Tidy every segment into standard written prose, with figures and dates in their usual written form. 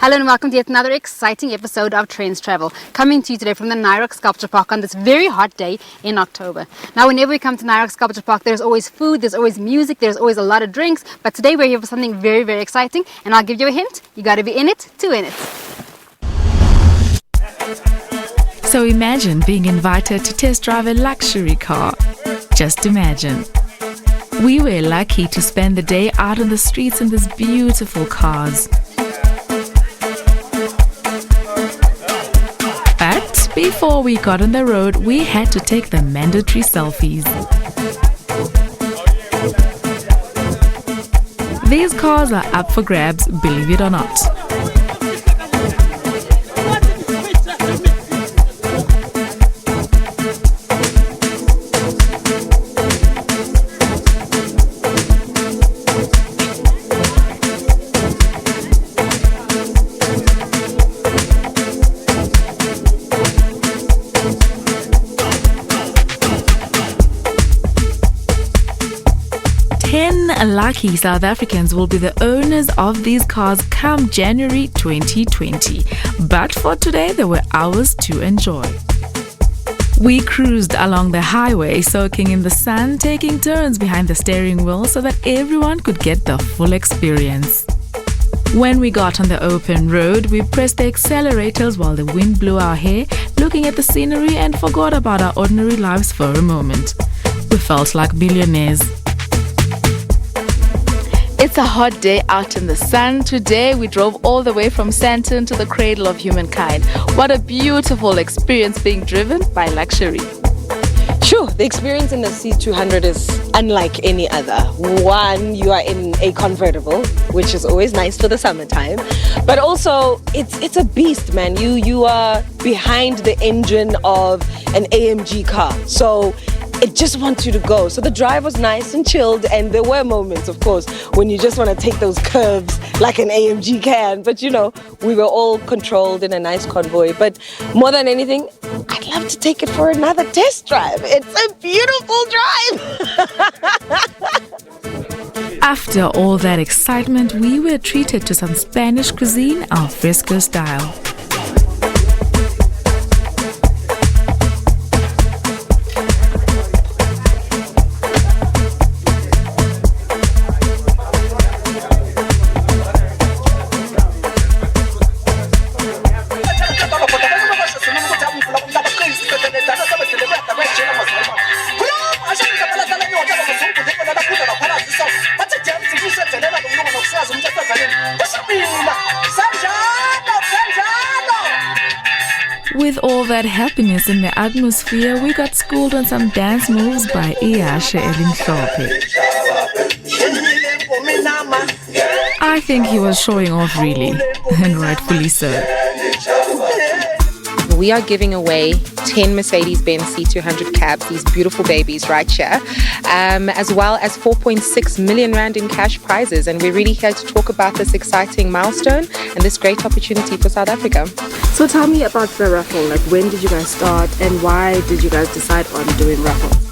Hello and welcome to yet another exciting episode of Trends Travel, coming to you today from the Nairok Sculpture Park on this very hot day in October. Now, whenever we come to Nairok Sculpture Park, there's always food, there's always music, there's always a lot of drinks, but today we're here for something very, very exciting, and I'll give you a hint: you gotta be in it to win it. So imagine being invited to test drive a luxury car. Just imagine. We were lucky to spend the day out on the streets in these beautiful cars. But before we got on the road, we had to take the mandatory selfies. These cars are up for grabs, believe it or not. 10 lucky South Africans will be the owners of these cars come January 2020. But for today, there were hours to enjoy. We cruised along the highway, soaking in the sun, taking turns behind the steering wheel so that everyone could get the full experience. When we got on the open road, we pressed the accelerators while the wind blew our hair, looking at the scenery and forgot about our ordinary lives for a moment. We felt like billionaires. It's a hot day out in the sun. Today we drove all the way from Sandton to the cradle of humankind. What a beautiful experience being driven by luxury. Sure, the experience in the C200 is unlike any other. One, you are in a convertible, which is always nice for the summertime. But also, it's a beast, man. You are behind the engine of an AMG car. So it just wants you to go. So the drive was nice and chilled, and there were moments, of course, when you just want to take those curves like an AMG can. But you know, we were all controlled in a nice convoy. But more than anything, I'd love to take it for another test drive. It's a beautiful drive. After all that excitement, we were treated to some Spanish cuisine al fresco style. With all that happiness in the atmosphere, we got schooled on some dance moves by Iyashe Elimhlophe. I think he was showing off really, and rightfully so. We are giving away 10 Mercedes-Benz C200 cabs, these beautiful babies right here, as well as 4.6 million rand in cash prizes. And we're really here to talk about this exciting milestone and this great opportunity for South Africa. So tell me about the raffle. Like, when did you guys start and why did you guys decide on doing raffles?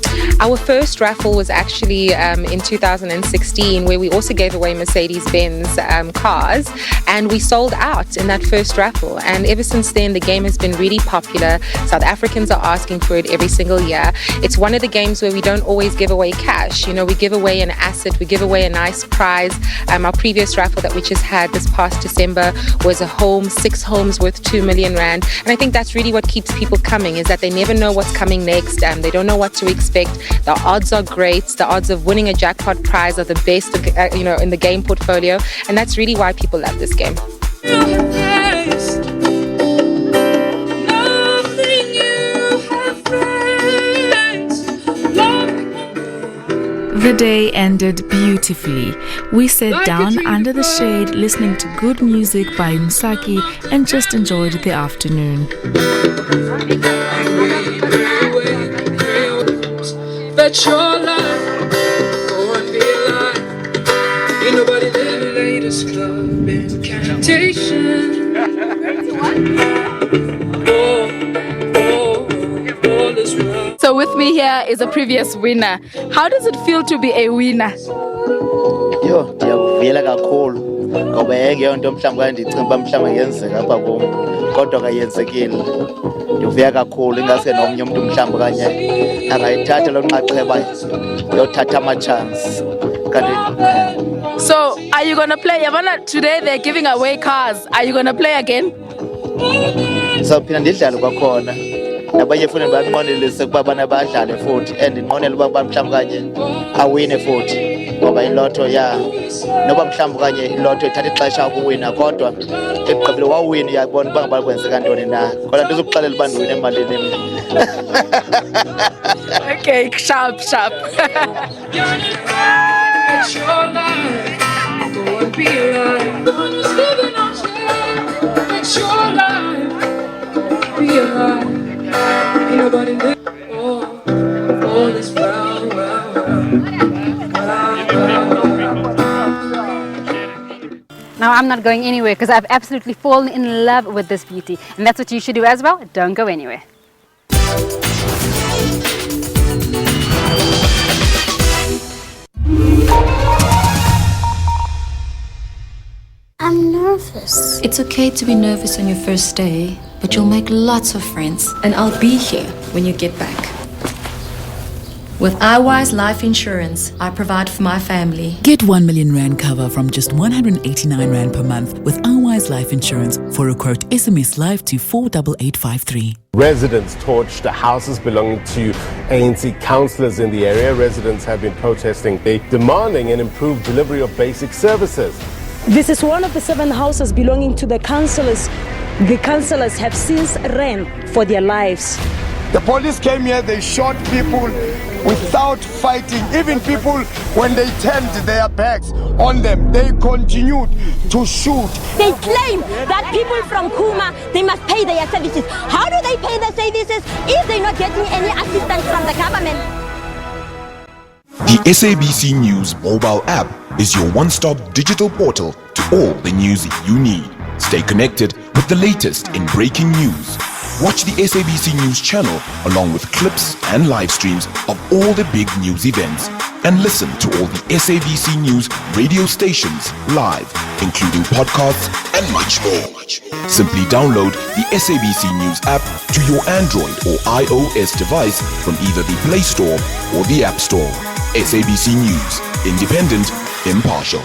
Our first raffle was actually in 2016, where we also gave away Mercedes-Benz cars, and we sold out in that first raffle. And ever since then, the game has been really popular. South Africans are asking for it every single year. It's one of the games where we don't always give away cash. You know, we give away an asset, we give away a nice prize. Our previous raffle that we just had this past December was a home, 6 homes worth 2 million rand. And I think that's really what keeps people coming, is that they never know what's coming next. They don't know what to expect. The odds are great. The odds of winning a jackpot prize are the best, in the game portfolio, and that's really why people love this game. The day ended beautifully. We sat down under the shade, listening to good music by Msaki, and just enjoyed the afternoon. Bet your life, go and be alive. Ain't nobody living latest club incantation. All is well. So with me here is a previous winner. How does it feel to be a winner? Yo, ndiyakuvuyela kakhulu. ngoba yayingeyo nto mhlawumbi kanye ndicinga uba mhlawumbi yenzeka apha kum kodwa kayenzekile. Ndivuya kakhulu ingase nomnye umntu mhlawumbi kanye angayithatha loo nxaxheba yothatha ama-chance kanti So, are you gonna play? Yabana, today they're giving away cars. Are you gonna play again? Sawuphinda ndidlale kwakhona nabanye futhi banqonelise ukuba bana badlale futhi and ndinqonele uba mhlawumbi kanye awine futhi ngoba iloto noba mhlawumbi kanye iloto ithatha ixesha ukuwina kodwa ekugqibile wawina uyabona uba ngaba kwenzeka ntoni na kodwa ndizokuxelela uba ndiwine emalini mna. Okay, sharp. It's your life, go and be alive. Living on here, it's your life, be alive. Ain't nobody living all this round. Now I'm not going anywhere because I've absolutely fallen in love with this beauty, and that's what you should do as well. Don't go anywhere. I'm nervous. It's okay to be nervous on your first day, but you'll make lots of friends, and I'll be here when you get back. With iWise Life Insurance, I provide for my family. Get 1 million Rand cover from just 189 Rand per month with iWise Life Insurance. For a quote, SMS Live to 48853. Residents torched the houses belonging to ANC councillors in the area. Residents have been protesting. They're demanding an improved delivery of basic services. This is one of the 7 houses belonging to the councillors. The councillors have since ran for their lives. The police came here, they shot people without fighting. Even people, when they turned their backs on them, they continued to shoot. They claim that people from Kuma, they must pay their services. How do they pay their services if they're not getting any assistance from the government? The SABC News mobile app is your one-stop digital portal to all the news you need. Stay connected with the latest in breaking news. Watch the SABC News channel along with clips and live streams of all the big news events. And listen to all the SABC News radio stations live, including podcasts and much more. Simply download the SABC News app to your Android or iOS device from either the Play Store or the App Store. SABC News, independent, impartial.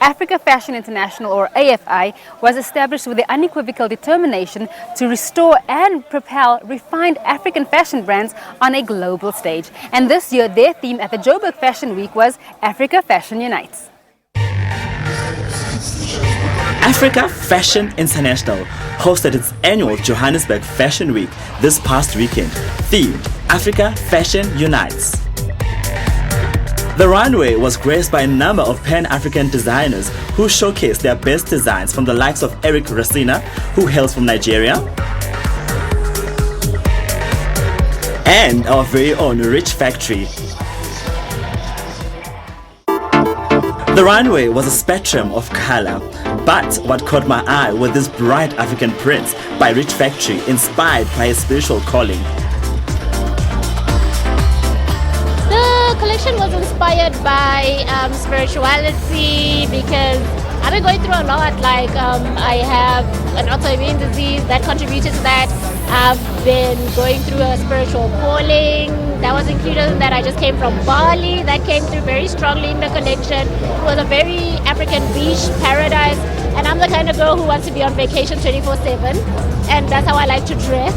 Africa Fashion International, or AFI, was established with the unequivocal determination to restore and propel refined African fashion brands on a global stage. And this year, their theme at the Joburg Fashion Week was Africa Fashion Unites. Africa Fashion International hosted its annual Johannesburg Fashion Week this past weekend. Theme: Africa Fashion Unites. The runway was graced by a number of Pan-African designers who showcased their best designs, from the likes of Eric Racina, who hails from Nigeria, and our very own Rich Factory. The runway was a spectrum of color, but what caught my eye were these bright African prints by Rich Factory, inspired by a spiritual calling. The collection was inspired by spirituality, because I've been going through a lot. Like I have an autoimmune disease that contributed to that. I've been going through a spiritual calling that was included in that. I just came from Bali, that came through very strongly in the collection. It was a very African beach paradise, and I'm the kind of girl who wants to be on vacation 24/7, and that's how I like to dress.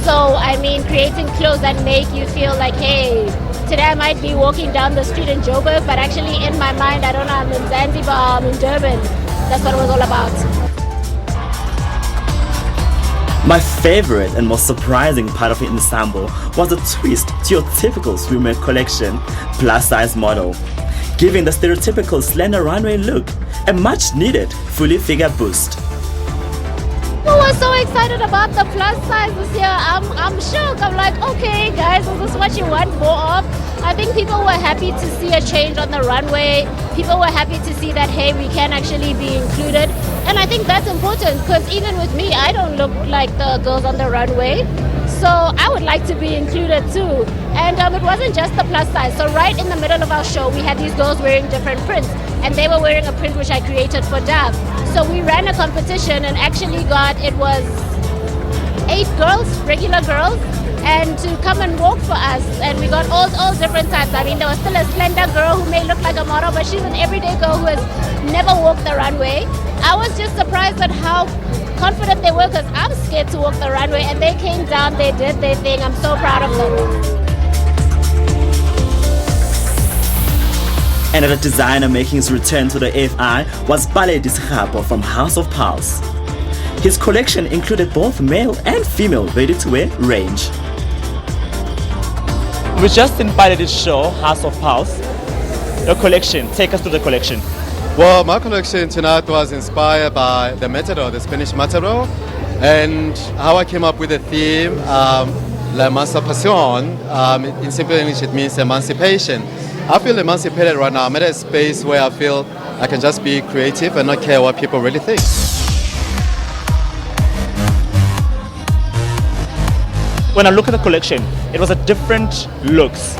So I mean, creating clothes that make you feel like, hey, today I might be walking down the street in Joburg, but actually in my mind, I don't know, I'm in Zanzibar, I'm in Durban. That's what it was all about. My favorite and most surprising part of the ensemble was a twist to your typical swimwear collection, plus-size model, giving the stereotypical slender runway look a much-needed fully figure boost. I was so excited about the plus size this year. I'm shocked. I'm like, okay guys, is this what you want more of? I think people were happy to see a change on the runway. People were happy to see that, hey, we can actually be included. And I think that's important because even with me, I don't look like the girls on the runway. So I would like to be included too. And it wasn't just the plus size. So right in the middle of our show, we had these girls wearing different prints. And they were wearing a print which I created for Dab. So we ran a competition and actually it was 8 girls, regular girls, and to come and walk for us. And we got all different types. I mean, there was still a slender girl who may look like a model, but she's an everyday girl who has never walked the runway. I was just surprised at how confident they were because I'm scared to walk the runway, and they came down, they did their thing. I'm so proud of them. Another designer making his return to the AFI was Bale Dishapo from House of Pulse. His collection included both male and female ready-to-wear range. We just invited this show, House of Pulse. Your collection, take us to the collection. Well, my collection tonight was inspired by the Matador, the Spanish Matador, and how I came up with the theme, La Emancipación. In simple English, it means emancipation. I feel emancipated right now. I'm at a space where I feel I can just be creative and not care what people really think. When I look at the collection, it was a different looks,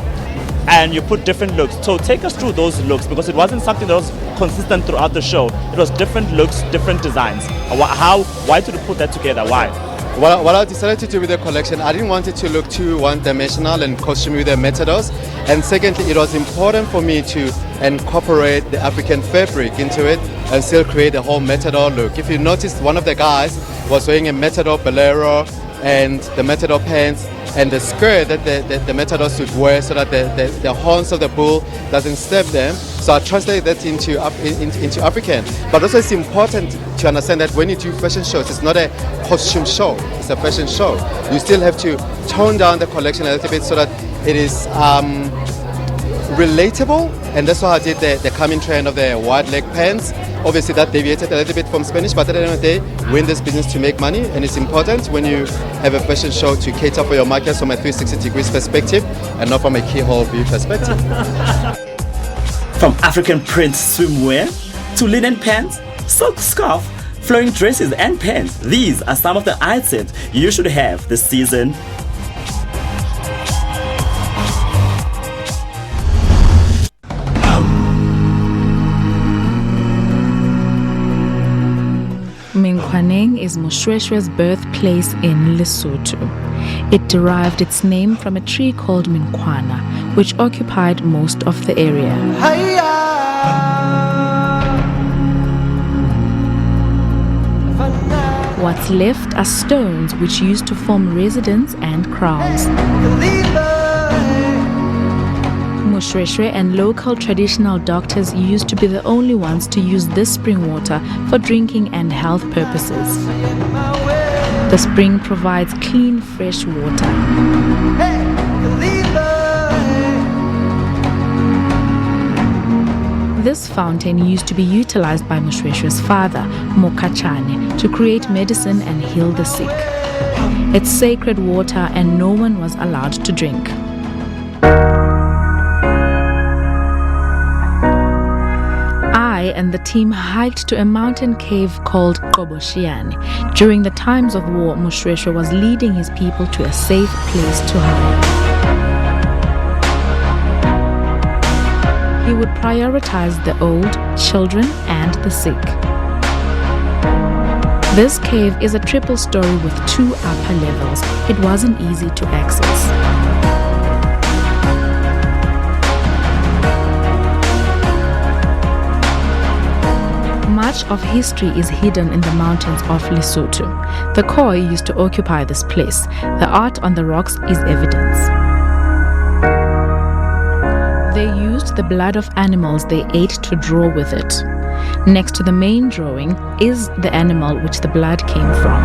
and you put different looks. So take us through those looks, because it wasn't something that was consistent throughout the show. It was different looks, different designs. Why did you put that together? Why? What I decided to do with the collection, I didn't want it to look too one-dimensional and costume with the Matadors. And secondly, it was important for me to incorporate the African fabric into it and still create a whole Matador look. If you noticed, one of the guys was wearing a Matador bolero and the Matador pants and the skirt that the Matadors should wear so that the horns of the bull doesn't step them. So I translated that into African. But also it's important to understand that when you do fashion shows, it's not a costume show, it's a fashion show. You still have to tone down the collection a little bit so that it is relatable, and that's why I did the coming trend of the wide leg pants. Obviously that deviated a little bit from Spanish, but at the end of the day, we're in this business to make money, and it's important when you have a fashion show to cater for your market from a 360 degrees perspective and not from a keyhole view perspective. From African print swimwear to linen pants, silk scarf, flowing dresses and pants, these are some of the items you should have this season. Menkhoaneng is Moshweshwe's birthplace in Lesotho. It derived its name from a tree called Menkhoana, which occupied most of the area. What's left are stones which used to form residence and kraals. Moshweshwe and local traditional doctors used to be the only ones to use this spring water for drinking and health purposes. The spring provides clean, fresh water. This fountain used to be utilized by Moshweshwe's father, Mokachane, to create medicine and heal the sick. It's sacred water and no one was allowed to drink. I and the team hiked to a mountain cave called Qoboshiane. During the times of war, Moshweshwe was leading his people to a safe place to hide. He would prioritize the old, children, and the sick. This cave is a triple story with 2 upper levels. It wasn't easy to access. Much of history is hidden in the mountains of Lesotho. The Khoi used to occupy this place. The art on the rocks is evidence. They used the blood of animals they ate to draw with it. Next to the main drawing is the animal which the blood came from.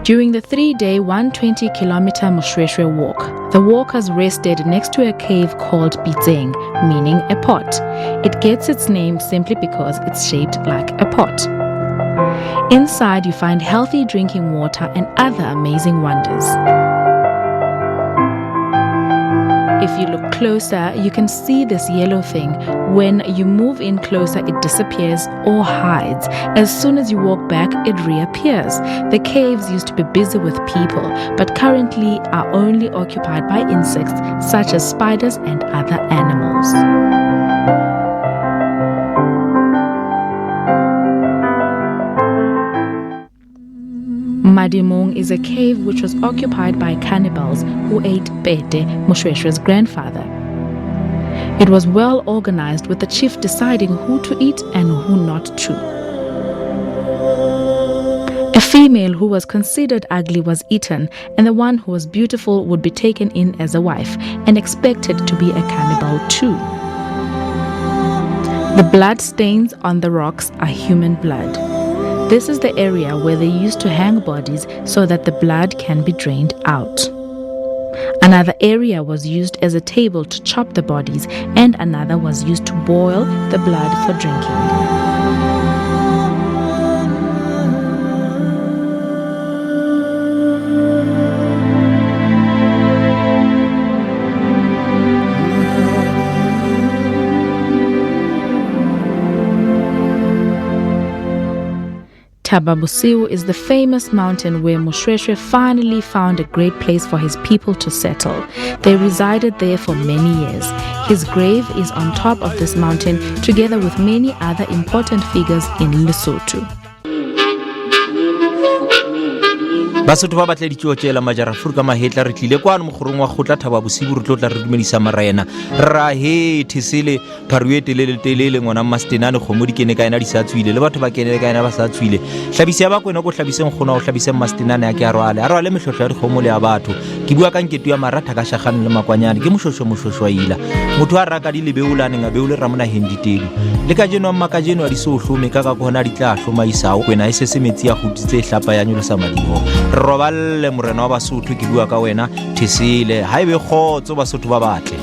During the 3-day, 120-kilometer Moshweshwe walk, the walkers rested next to a cave called Bitseng, meaning a pot. It gets its name simply because it's shaped like a pot. Inside, you find healthy drinking water and other amazing wonders. If you look closer, you can see this yellow thing. When you move in closer, it disappears or hides. As soon as you walk back, it reappears. The caves used to be busy with people, but currently are only occupied by insects such as spiders and other animals. Madimong is a cave which was occupied by cannibals who ate Pete, Moshweshwe's grandfather. It was well organized, with the chief deciding who to eat and who not to. A female who was considered ugly was eaten, and the one who was beautiful would be taken in as a wife and expected to be a cannibal too. The blood stains on the rocks are human blood. This is the area where they used to hang bodies so that the blood can be drained out. Another area was used as a table to chop the bodies, and another was used to boil the blood for drinking. Tababusiu is the famous mountain where Moshweshwe finally found a great place for his people to settle. They resided there for many years. His grave is on top of this mountain, together with many other important figures in Lesotho. Basotho ba batla ditšeo tšela majarafuru ka mahetla re tlile kwano mogorong wa gotla Thababosiu re tlotla re dumedisa marena ra he thisele pharuwe telele ngwana mastenane kgomo di kene ka ena di sa tswile le batho ba kene ka ena ba sa tswile hlabisa ba kwena go hlabiseng gona go hlabiseng mastenane ya ke a rwale mehlohlo ya dikgomo le ya batho ke bua ka nketu ya maratha ka shagane le makwanyane ke moshosho ila motho a raka di lebeulane nga beule ramona henditelu le ka jeno amma ka jeno a di so hlome ka gona di tla hloma isao kwena e se metsi ya gutitse hlapa ya nyolosa madimo roballe morena wa Basotho ke bua ka wena thisile haebe khotso Basotho ba batle.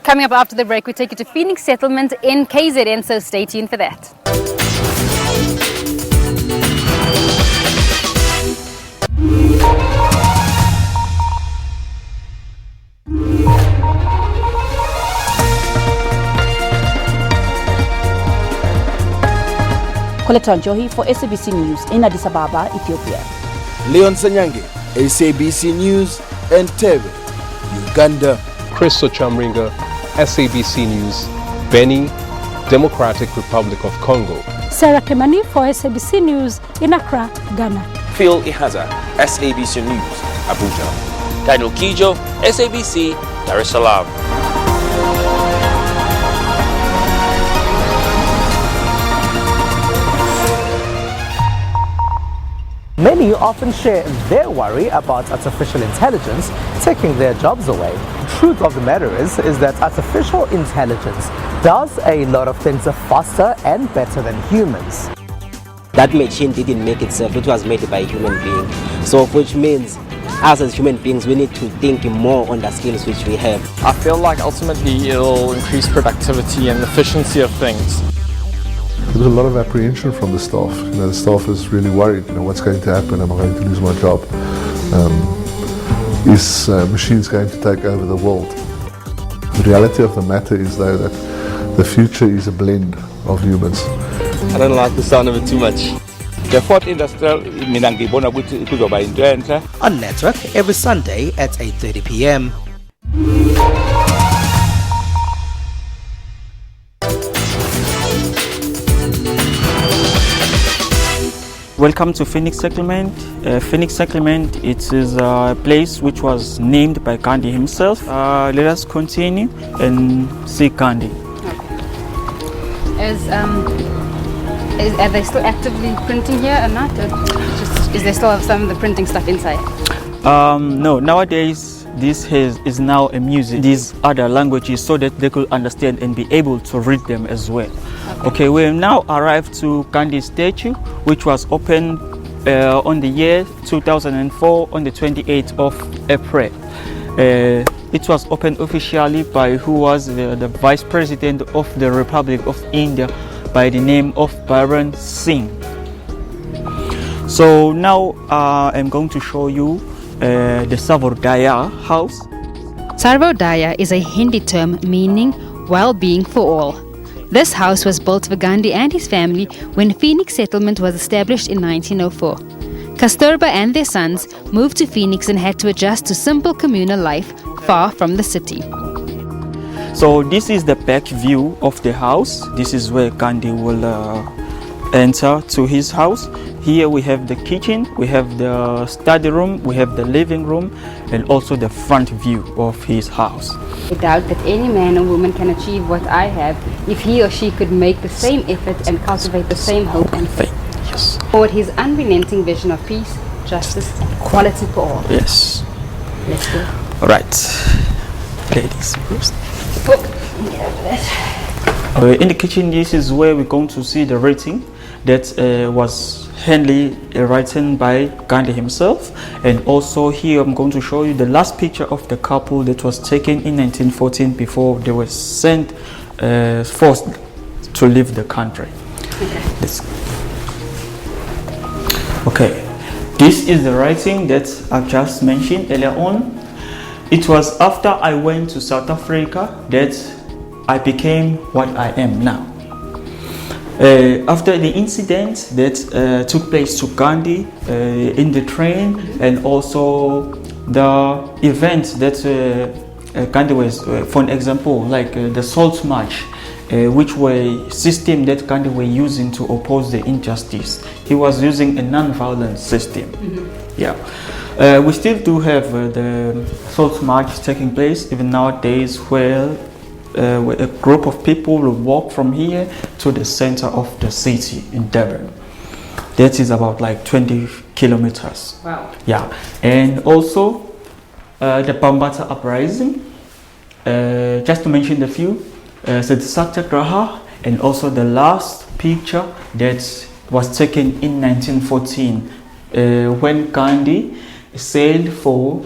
Coming up after the break, we take you to Phoenix Settlement in KZN, so stay tuned for that. Coletta Njohi for SABC News in Addis Ababa, Ethiopia. Leon Sanyange, SABC News, Entebbe, Uganda. Chris Ochamringa, SABC News, Beni, Democratic Republic of Congo. Sarah Kemani for SABC News in Accra, Ghana. Phil Ihaza, SABC News, Abuja. Daniel Kijo, SABC, Dar es Salaam. Many often share their worry about artificial intelligence taking their jobs away. The truth of the matter is that artificial intelligence does a lot of things faster and better than humans. That machine didn't make itself, it was made by a human being. So which means us as human beings, we need to think more on the skills which we have. I feel like ultimately it'll increase productivity and efficiency of things. There's a lot of apprehension from the staff. The staff is really worried. What's going to happen? Am I going to lose my job? Is machines going to take over the world? The reality of the matter is, though, that the future is a blend of humans. I don't like the sound of it too much. The fourth industrial, on Network every Sunday at 8:30 p.m. Welcome to Phoenix Settlement. Phoenix Settlement, it is a place which was named by Gandhi himself. Let us continue and see Gandhi. Are they still actively printing here or not? Or is there still some of the printing stuff inside? No, nowadays this is now a museum. These other languages so that they could understand and be able to read them as well. Okay, we have now arrived to Gandhi statue, which was opened on the year 2004 on the 28th of April. It was opened officially by who was the Vice President of the Republic of India, by the name of Baron Singh. So now I'm going to show you the Sarvodaya house. Sarvodaya is a Hindi term meaning well-being for all. This house was built for Gandhi and his family when Phoenix settlement was established in 1904. Kasturba and their sons moved to Phoenix and had to adjust to simple communal life far from the city. So this is the back view of the house. This is where Gandhi will enter to his house. Here we have the kitchen, we have the study room, we have the living room, and also the front view of his house. I doubt that any man or woman can achieve what I have if he or she could make the same effort and cultivate the same hope and faith. Yes. Toward his unrelenting vision of peace, justice, and equality for all. Yes. Let's go. All right. Ladies first. Oh, get over that. In the kitchen, this is where we're going to see the writing that was handily written by Gandhi himself. And also here I'm going to show you the last picture of the couple that was taken in 1914 before they were sent, forced to leave the country. Okay, this is the writing that I've just mentioned earlier on. It was after I went to South Africa that I became what I am now. After the incident that took place to Gandhi in the train, and also the event that Gandhi was, for an example, like the Salt March, which were a system that Gandhi were using to oppose the injustice. He was using a non-violent system. Yeah. We still do have the Salt March taking place even nowadays, where a group of people will walk from here to the center of the city in Durban. That is about like 20 kilometers. Wow. Yeah. And also the Bambata uprising, just to mention a few, so the Satyagraha, and also the last picture that was taken in 1914 when Gandhi sailed for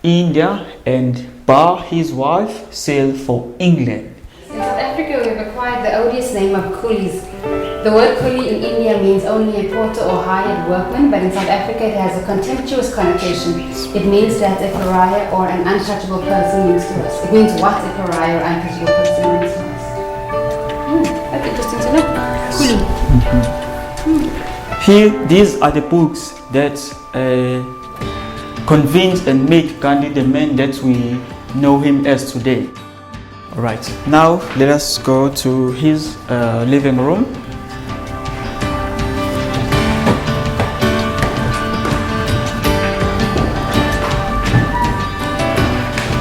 India and Bar, his wife, sailed for England. In South Africa, we've acquired the odious name of coolies. The word coolie in India means only a porter or hired workman, but in South Africa it has a contemptuous connotation. It means that a pariah or an untouchable person means to us. It means what a pariah or untouchable person means to us. That's interesting to know. Coolie. Here, these are the books that convinced and made Gandhi the man that we know him as today. Alright, now let us go to his living room.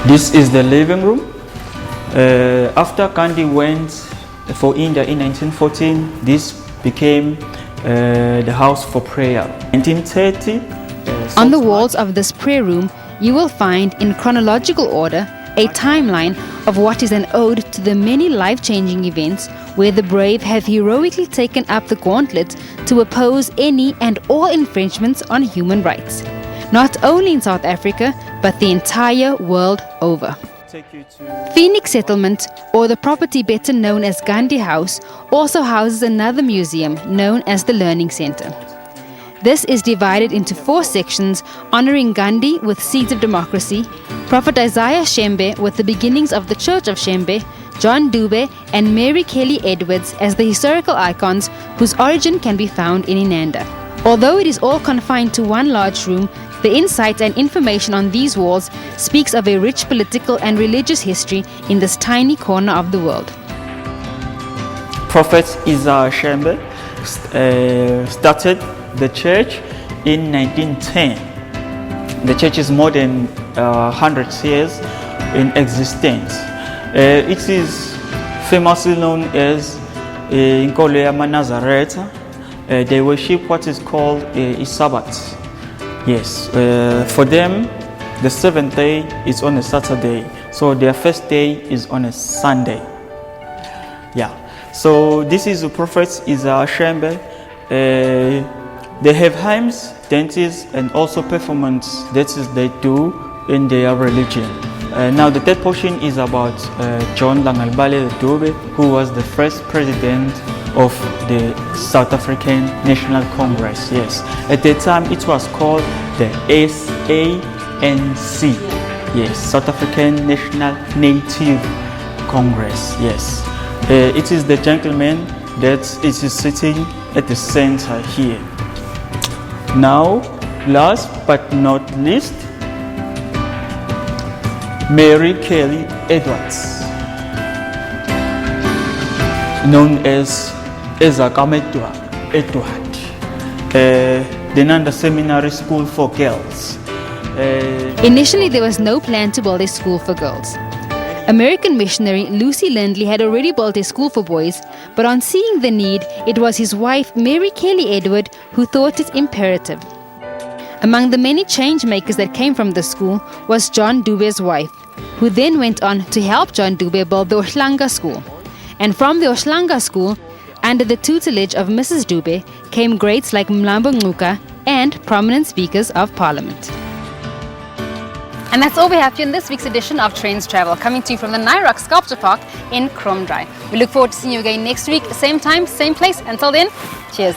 This is the living room. After Gandhi went for India in 1914, this became the house for prayer. 1930. On the walls of this prayer room, you will find in chronological order a timeline of what is an ode to the many life-changing events where the brave have heroically taken up the gauntlet to oppose any and all infringements on human rights, not only in South Africa, but the entire world over. Phoenix Settlement, or the property better known as Gandhi House, also houses another museum known as the Learning Center. This is divided into 4 sections honoring Gandhi with Seeds of Democracy, Prophet Isaiah Shembe with the beginnings of the Church of Shembe, John Dube and Mary Kelly Edwards as the historical icons whose origin can be found in Inanda. Although it is all confined to one large room, the insight and information on these walls speaks of a rich political and religious history in this tiny corner of the world. Prophet Isaiah Shembe started the church in 1910. The church is more than 100 years in existence. It is famously known as Inkolo Yama Nazareth. They worship what is called a Sabbath. Yes, for them, the 7th day is on a Saturday, so their first day is on a Sunday. Yeah, so this is the Prophet Isaiah Shembe. They have hymns, dances, and also performance that is they do in their religion. Now the third portion is about John Langalbale Dube, who was the first president of the South African National Congress, yes. At that time it was called the SANC, yes, South African National Native Congress, yes. It is the gentleman that is sitting at the center here. Now, last but not least, Mary Kelly Edwards, known as Ezakametwa Edward, the Nanda Seminary School for Girls. Initially, there was no plan to build a school for girls. American missionary Lucy Lindley had already built a school for boys, but on seeing the need, it was his wife Mary Kelly Edward who thought it imperative. Among the many change makers that came from the school was John Dube's wife, who then went on to help John Dube build the Ohlanga School. And from the Ohlanga School, under the tutelage of Mrs. Dube, came greats like Mlambo Ngcuka and prominent speakers of Parliament. And that's all we have for you in this week's edition of Trains Travel, coming to you from the Nairok Sculpture Park in Kromdraai. We look forward to seeing you again next week, same time, same place. Until then, cheers.